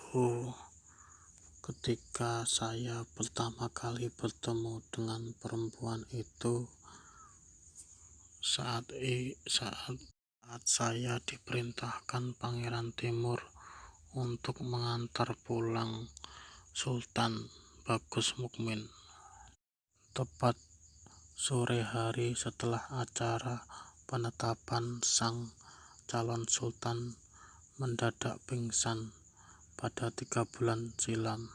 Dulu, ketika saya pertama kali bertemu dengan perempuan itu, saat saya diperintahkan Pangeran Timur untuk mengantar pulang Sultan Bagus Mukmin. Tepat sore hari setelah acara penetapan sang calon sultan mendadak pingsan pada 3 bulan silam.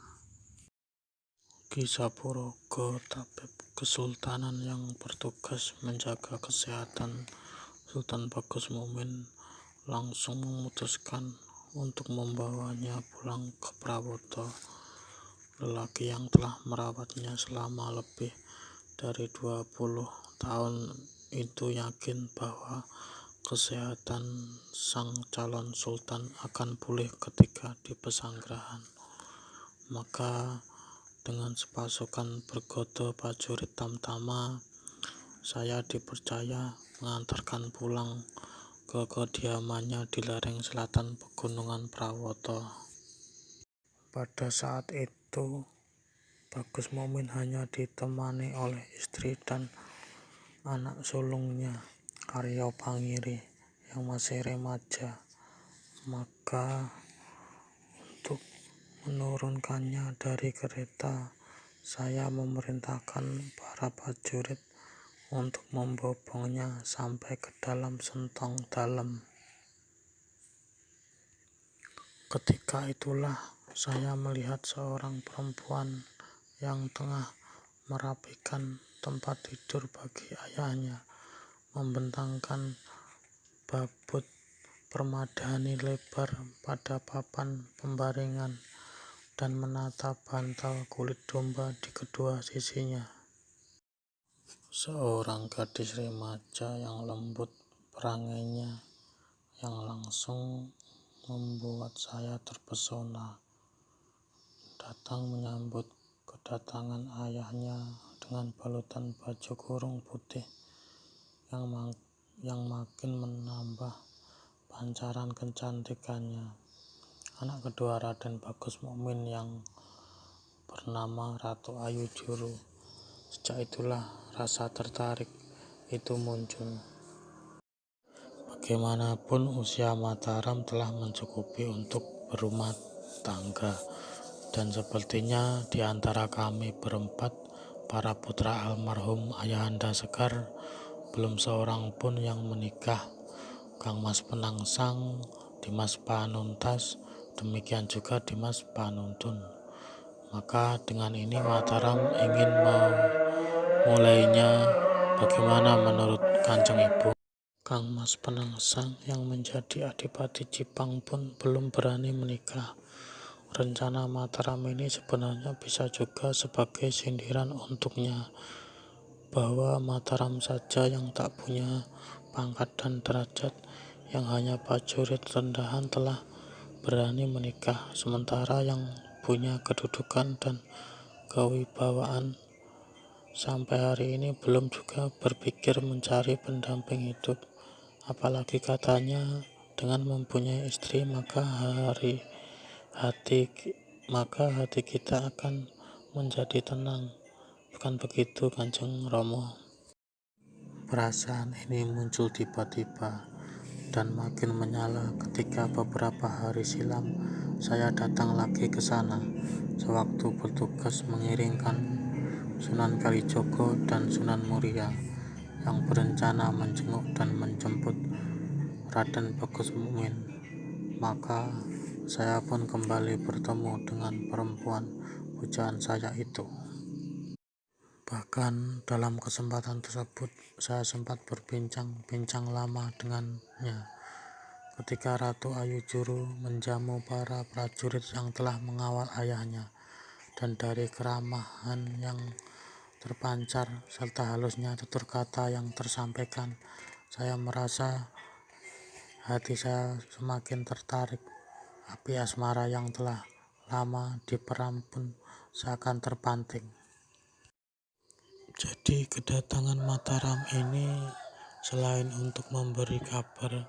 Ki Saporogo, tabib kesultanan yang bertugas menjaga kesehatan Sultan Bagus Mukmin, langsung memutuskan untuk membawanya pulang ke Prawoto. Lelaki yang telah merawatnya selama lebih dari 20 tahun itu yakin bahwa kesehatan sang calon sultan akan pulih ketika di pesanggerahan. Maka dengan sepasukan bergodo prajurit tamtama, saya dipercaya mengantarkan pulang ke kediamannya di lereng selatan Pegunungan Prawoto. Pada saat itu, Bagus Mukmin hanya ditemani oleh istri dan anak sulungnya, Aryo Pangiri, yang masih remaja. Maka untuk menurunkannya dari kereta, saya memerintahkan para prajurit untuk membopongnya sampai ke dalam sentong dalam. Ketika itulah saya melihat seorang perempuan yang tengah merapikan tempat tidur bagi ayahnya, membentangkan babut permadani lebar pada papan pembaringan dan menata bantal kulit domba di kedua sisinya. Seorang gadis remaja yang lembut perangainya, yang langsung membuat saya terpesona, datang menyambut kedatangan ayahnya dengan balutan baju kurung putih yang makin menambah pancaran kecantikannya. Anak kedua Raden Bagus Mukmin yang bernama Ratu Ayu Juru. Sejak itulah rasa tertarik itu muncul. Bagaimanapun usia Mataram telah mencukupi untuk berumah tangga, dan sepertinya di antara kami berempat, para putra almarhum Ayahanda Sekar, belum seorang pun yang menikah. Kang Mas Penangsang, Dimas Panuntas, demikian juga Dimas Panuntun. Maka dengan ini Mataram ingin memulainya. Bagaimana menurut Kanjeng Ibu? Kang Mas Penangsang yang menjadi Adipati Jipang pun belum berani menikah. Rencana Mataram ini sebenarnya bisa juga sebagai sindiran untuknya, bahwa Mataram saja yang tak punya pangkat dan derajat, yang hanya prajurit rendahan telah berani menikah, sementara yang punya kedudukan dan kewibawaan sampai hari ini belum juga berpikir mencari pendamping hidup. Apalagi katanya dengan mempunyai istri maka hati kita akan menjadi tenang. Bukan begitu, Kanjeng Romo? Perasaan ini muncul tiba-tiba dan makin menyala ketika beberapa hari silam saya datang lagi ke sana sewaktu bertugas mengiringkan Sunan Kalijogo dan Sunan Muria yang berencana menjenguk dan menjemput Raden Bagus Mukmin. Maka saya pun kembali bertemu dengan perempuan pujaan saya itu. Bahkan dalam kesempatan tersebut saya sempat berbincang-bincang lama dengannya ketika Ratu Ayu Juru menjamu para prajurit yang telah mengawal ayahnya, dan dari keramahan yang terpancar serta halusnya tutur kata yang tersampaikan, saya merasa hati saya semakin tertarik. Api asmara yang telah lama diperam pun seakan terpanting. Jadi kedatangan Mataram ini selain untuk memberi kabar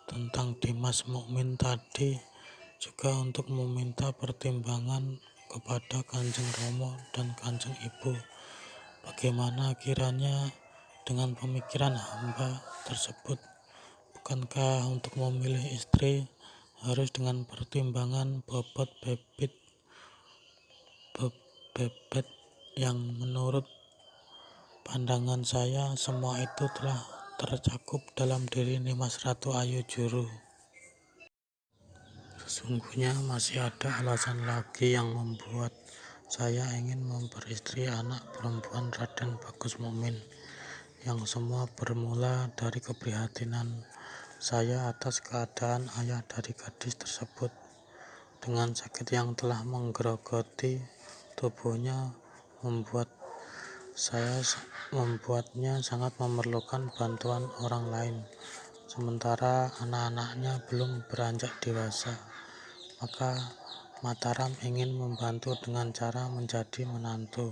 tentang Dimas Mukmin tadi, juga untuk meminta pertimbangan kepada Kanjeng Romo dan Kanjeng Ibu. Bagaimana kiranya dengan pemikiran hamba tersebut? Bukankah untuk memilih istri harus dengan pertimbangan bobot bebet yang menurut pandangan saya semua itu telah tercakup dalam diri Nimas Ratu Ayu Juru. Sesungguhnya masih ada alasan lagi yang membuat saya ingin memperistri anak perempuan Raden Bagus Mumin, yang semua bermula dari keprihatinan saya atas keadaan ayah dari gadis tersebut. Dengan sakit yang telah menggerogoti tubuhnya membuatnya sangat memerlukan bantuan orang lain, sementara anak-anaknya belum beranjak dewasa. Maka Mataram ingin membantu dengan cara menjadi menantu.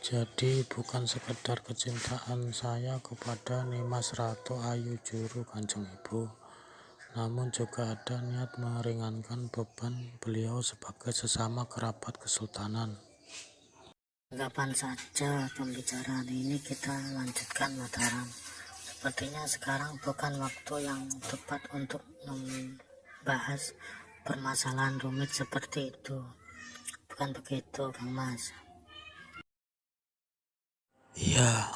Jadi bukan sekedar kecintaan saya kepada Nimas Ratu Ayu Juru Kanjeng Ibu, namun juga ada niat meringankan beban beliau sebagai sesama kerabat kesultanan. Kapan saja pembicaraan ini kita lanjutkan, Mataram. Sepertinya sekarang bukan waktu yang tepat untuk membahas permasalahan rumit seperti itu. Bukan begitu, Kang Mas? Iya,